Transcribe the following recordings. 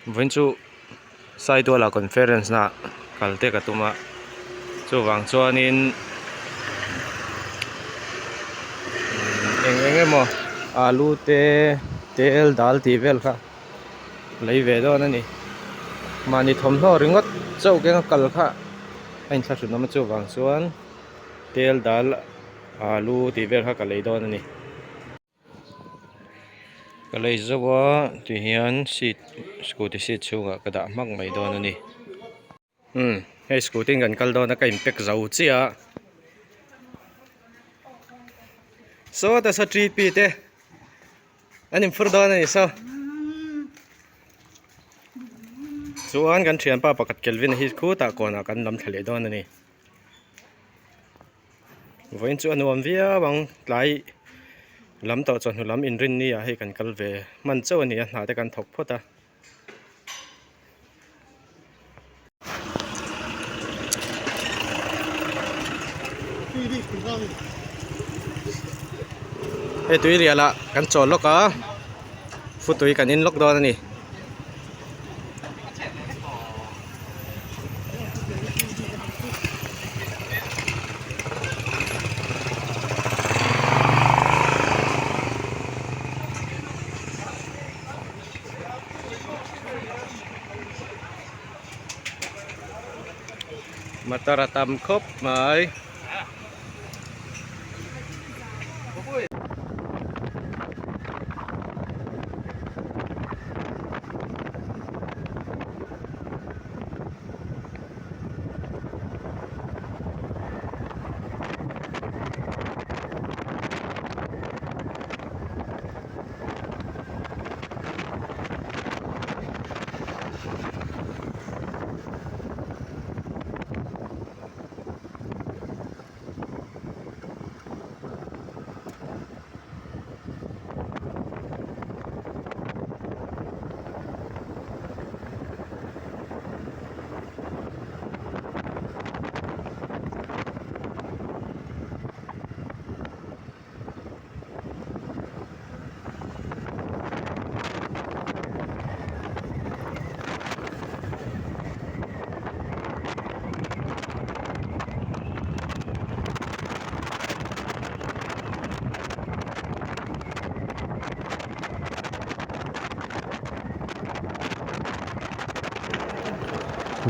Vẫn chú Saitual conference na kalte katuma chu wang chuan in emo alu te tel dal ti vel kha lấy về đó nè mà ni thom tho ringot chau ke kal kha anh sa chu nam chu wang chuan tel dal alu ti vel kha ka lấy đó nè ka lấy zawa ti hian seat scooty seat chunga ka da mak mai đó nè hey scooty kan kal do na ka impact zau chia so ta sa 3p te anh fur do nè so chuan kan thian pa pakat kelvin hi khu ta kona kan lam thale do nè voin chu anuam via bang tlai lam to chon lam in rin ni a he kan kal ve man chaw ni a hna te kan thok phota he tui riala kan chol loka futui kan in lok do ni matara tam khop mai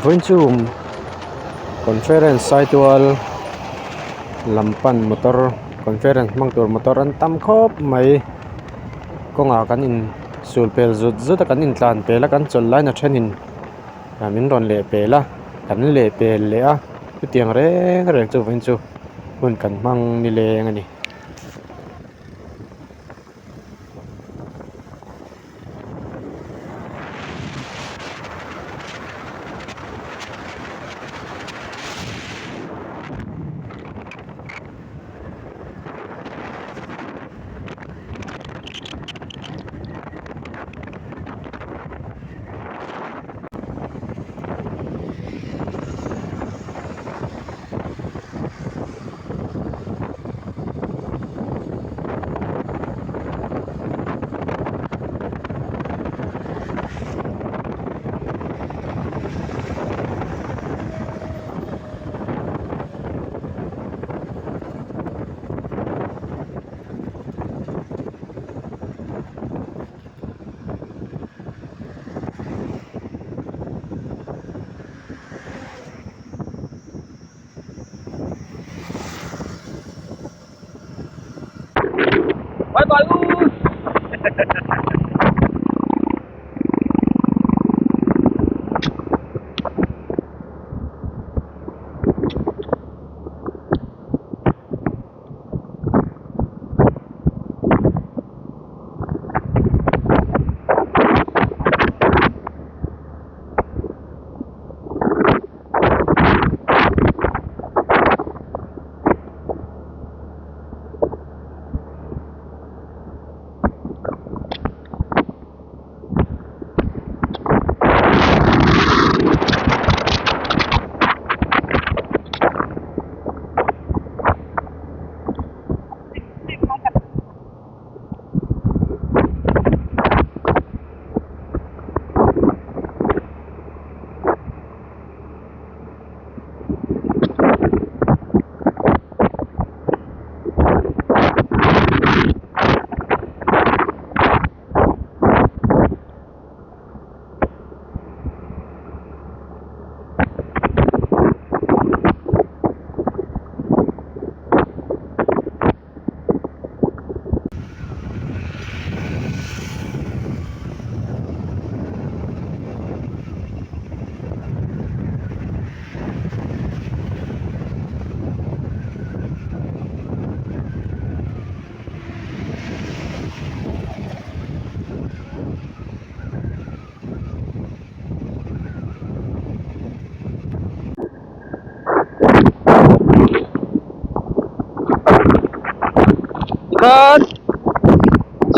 voin chu conference Saitual lampan motor conference mang tur motor an tam khop mai konga kan in sulpel zut zut kan in tlan pela kan chol lai na thenin min ron le pela kan le pel le a tiang reng reng chu voin chu hun kan mang ni leng ani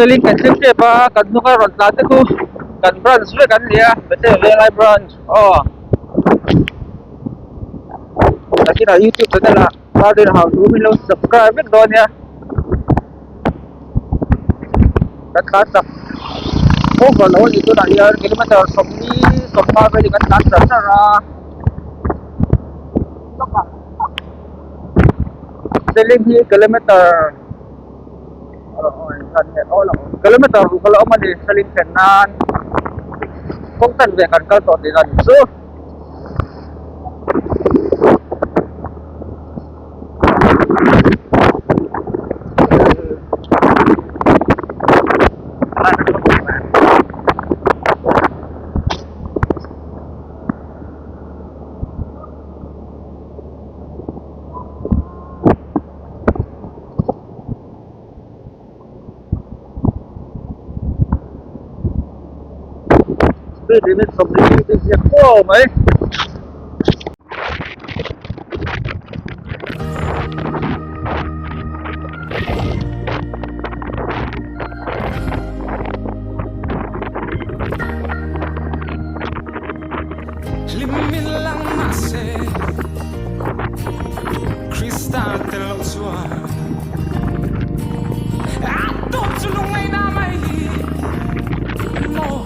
selling kan simple pa kan no ka ron tate ko kan branch we kan dia bete relay branch oh lagi na YouTube bete la pa din how to milo subscribe it don ya kat kasa oh kalau itu dah ya kilometer somni sompa be kan kasa sara selling hi kilometer kan oh lah kilometer kalau man di selling tenan kung tan be kan kal to di kan so limit somebody is a cool mate Limin lang nase Kristal teloswa Ato tulungay na may mo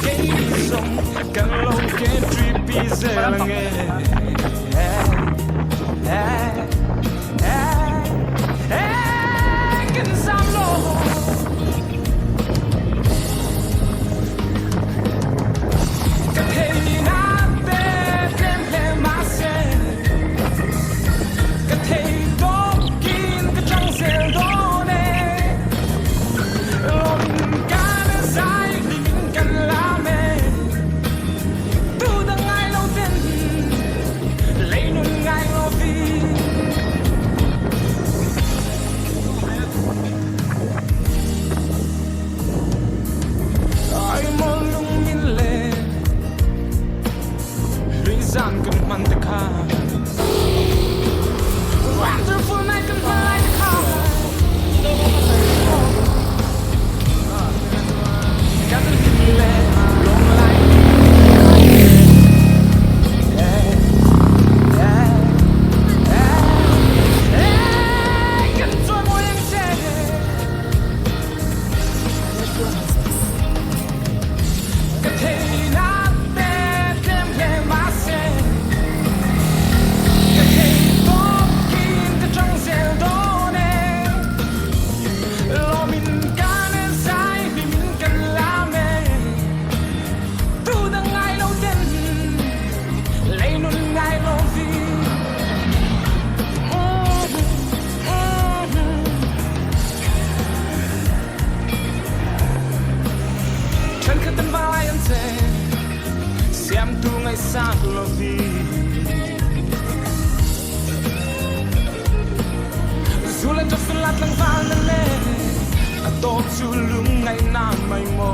Kaisong kalau ke tripi zelange Kinsalo Wonderful night can fly like a car. Got the feeling long like can do more than say. Katina tem myself. Siam tu ngai sa lo vi Zula to sulat lang van le Ato tulung ngai na mai mo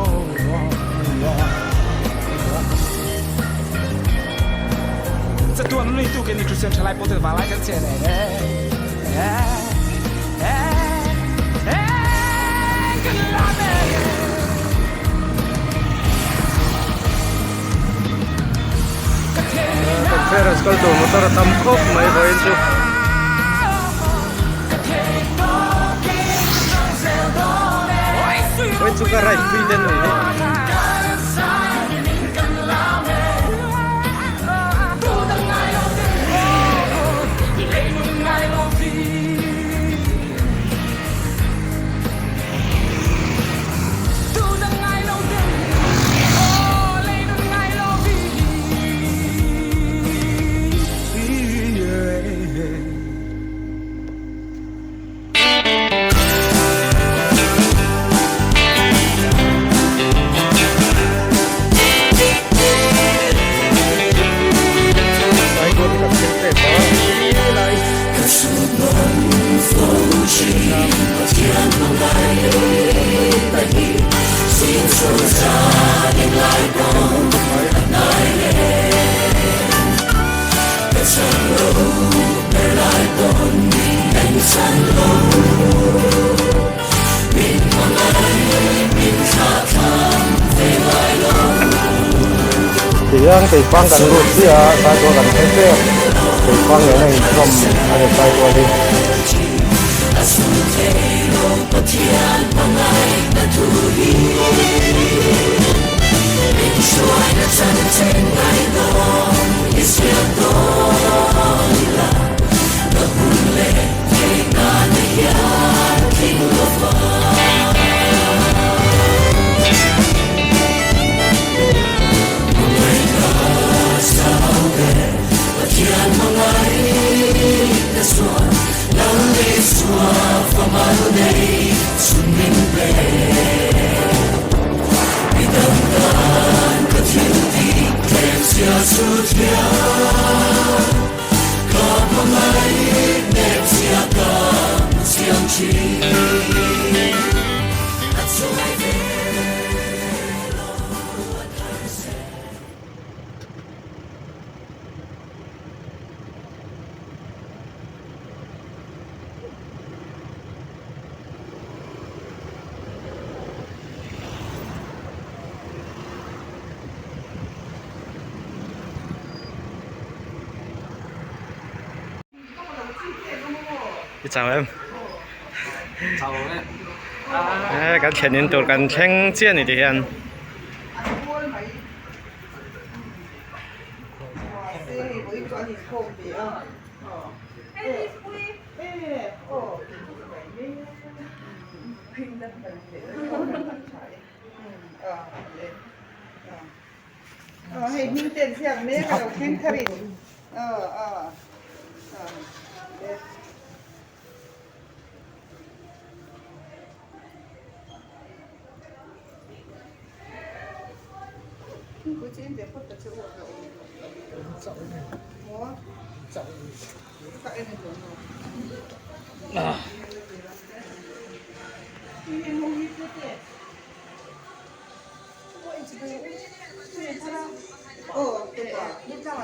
Sa tuan lui tu ke ni Christian chalai pote va lai kan che ne conference call to motor atam khop mai voin chu voin chu ka right free den ni yang thì quang cần luôn chứ sai tua cần hết chứ thì quang nhớ này không ai được sai tua đi chào em chào em cái前年做緊青椒你哋人ให้หิ้งเต้นเสียงนี้ก็เราแข่งขันกูจีนเดี๋ยวพูดแต่ชื่อว่าเราหัวก็เอ็นหัวนี่มึงยิ้มเต้ว่าอีกทีโอ้ตัวนี่จ้า